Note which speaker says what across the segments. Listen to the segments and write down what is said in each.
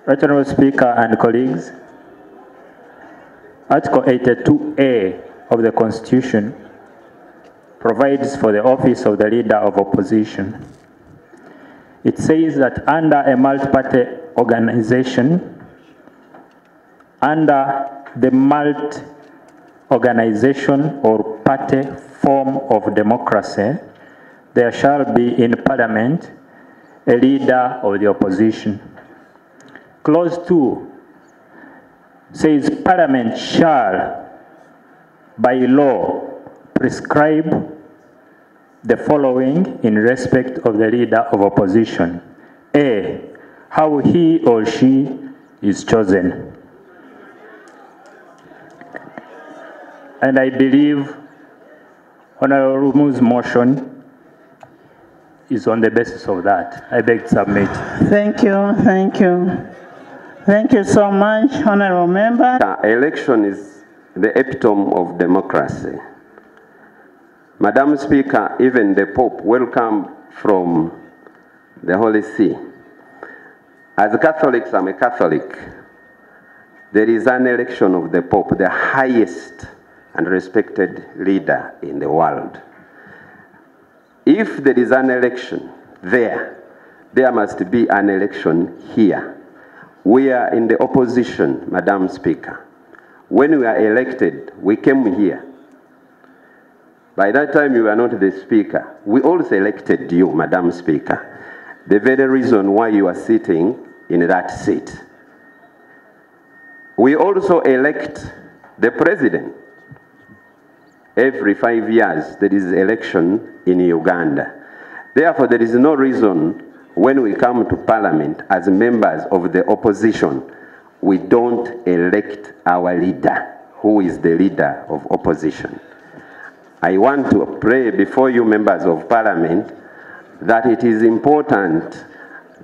Speaker 1: Right Honourable Speaker and colleagues, Article 82A of the Constitution provides for the office of the Leader of Opposition. It says that under a multi-party organization, under the multi-organization or party form of democracy, there shall be in Parliament a Leader of the Opposition. Clause 2 says Parliament shall, by law, prescribe the following in respect of the Leader of Opposition. A, how he or she is chosen. And I believe Honourable Lumu's motion is on the basis of that. I beg to submit.
Speaker 2: Thank you, thank you. Thank you so much, Honourable Member.
Speaker 3: Election is the epitome of democracy. Madam Speaker, even the Pope, welcome from the Holy See. As Catholics, I'm a Catholic. There is an election of the Pope, the highest and respected leader in the world. If there is an election there must be an election here. We are in the opposition, Madam Speaker. When we are elected, we came here. By that time, you were not the Speaker. We also elected you, Madam Speaker. The very reason why you are sitting in that seat. We also elect the President. Every 5 years, there is election in Uganda. Therefore, there is no reason when we come to Parliament as members of the opposition, we don't elect our leader, who is the Leader of Opposition. I want to pray before you members of Parliament that it is important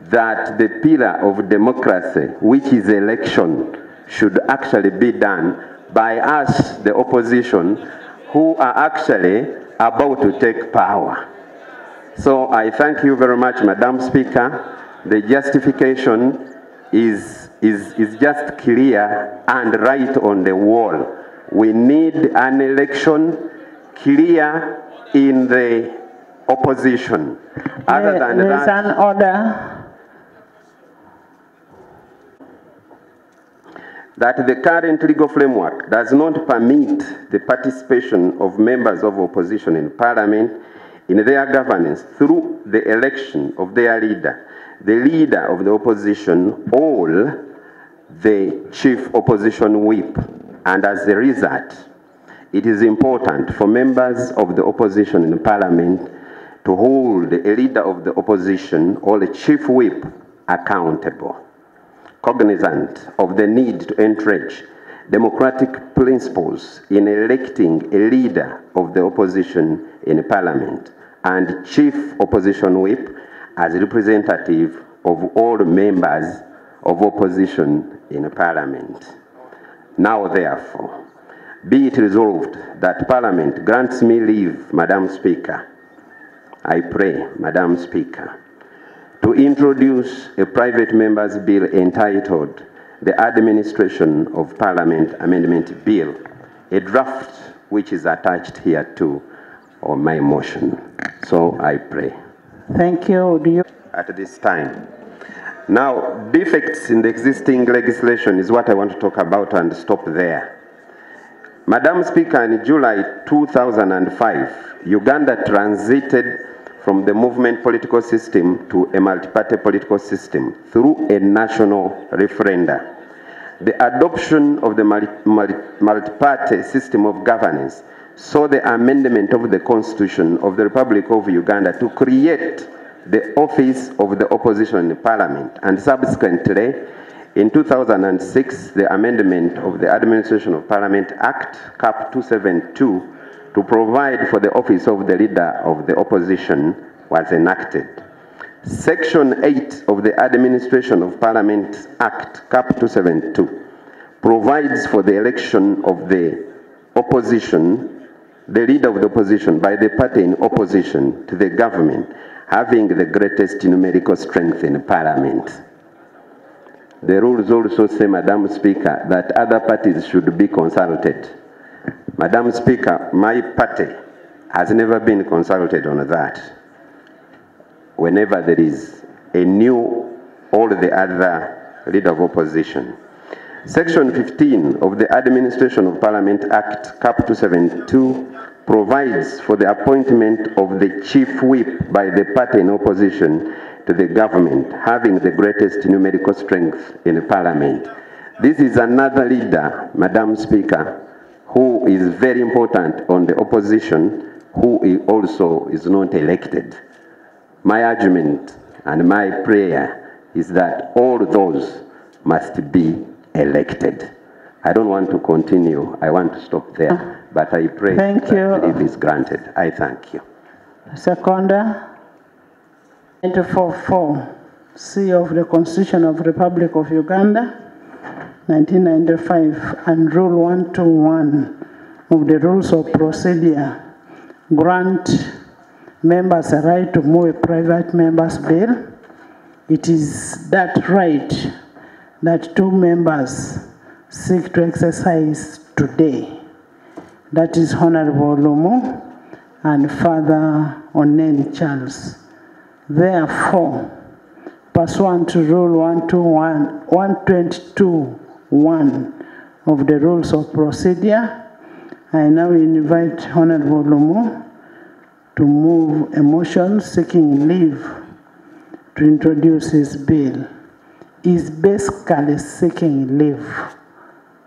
Speaker 3: that the pillar of democracy, which is election, should actually be done by us, the opposition, who are actually about to take power. So I thank you very much, Madam Speaker. The justification is just clear and right on the wall. We need an election clear in the opposition. Other than
Speaker 2: there
Speaker 3: that,
Speaker 2: is an order
Speaker 3: that the current legal framework does not permit the participation of members of opposition in Parliament in their governance through the election of their leader, the Leader of the Opposition, or the Chief Opposition Whip. And as a result, it is important for members of the opposition in Parliament to hold a Leader of the Opposition or a Chief Whip accountable, cognizant of the need to entrench democratic principles in electing a Leader of the Opposition in Parliament and Chief Opposition Whip as representative of all members of opposition in Parliament. Now therefore, be it resolved that Parliament grants me leave, Madam Speaker, I pray, Madam Speaker, to introduce a private member's bill entitled the Administration of Parliament Amendment Bill, a draft which is attached here to on my motion. So I pray.
Speaker 2: Thank you. Do you
Speaker 3: at this time. Now, defects in the existing legislation is what I want to talk about and stop there. Madam Speaker, in July 2005, Uganda transited from the movement political system to a multi-party political system through a national referendum. The adoption of the multi-party system of governance saw the amendment of the Constitution of the Republic of Uganda to create the office of the opposition in Parliament, and subsequently, in 2006, the amendment of the Administration of Parliament Act, Cap 272, to provide for the office of the Leader of the Opposition was enacted. Section 8 of the Administration of Parliament Act, Cap 272, provides for the election of the opposition, the Leader of the Opposition, by the party in opposition to the government, having the greatest numerical strength in Parliament. the rules also say, Madam Speaker, that other parties should be consulted. Madam Speaker, my party has never been consulted on that. Whenever there is a new or the other leader of opposition. Section 15 of the Administration of Parliament Act, Cap 272, provides for the appointment of the chief whip by the party in opposition to the government, having the greatest numerical strength in Parliament. This is another leader, Madam Speaker, who is very important on the opposition, who also is not elected. My argument and my prayer is that all those must be elected. I don't want to continue. I want to stop there, but I pray that leave is granted. I thank you.
Speaker 2: Seconder, 94.4 C of the Constitution of the Republic of Uganda, 1995, and Rule 121 of the Rules of Procedure grant members a right to move a private member's bill. It is that right that two members seek to exercise today. That is Honorable Lumu and Father Onen Charles. Therefore, pursuant to Rule 122.1 of the Rules of Procedure, I now invite Honorable Lumu to move a motion seeking leave to introduce his bill. He is basically seeking leave.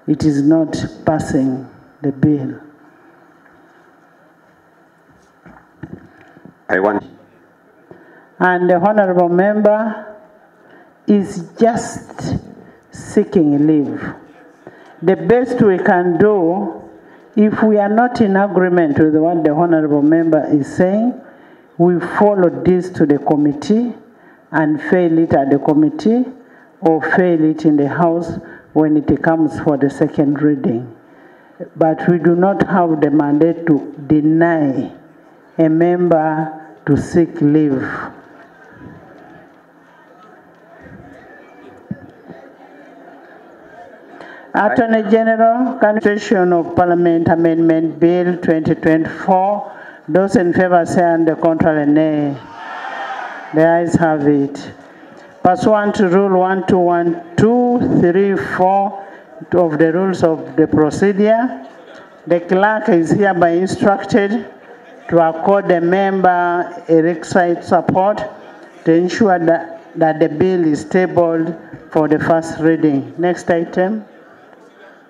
Speaker 2: It is not passing the bill. And the honorable member is just seeking leave. The best we can do, if we are not in agreement with what the honorable member is saying, we follow this to the committee and fail it at the committee or fail it in the House when it comes for the second reading. But we do not have the mandate to deny a member to seek leave. Attorney General, Constitution of Parliament Amendment Bill 2024. Those in favor say and the contrary nay. The ayes have it. Pursuant to Rule 121.234 of the Rules of the Procedure, the clerk is hereby instructed to accord the member a requisite support to ensure that the bill is tabled for the first reading. Next item.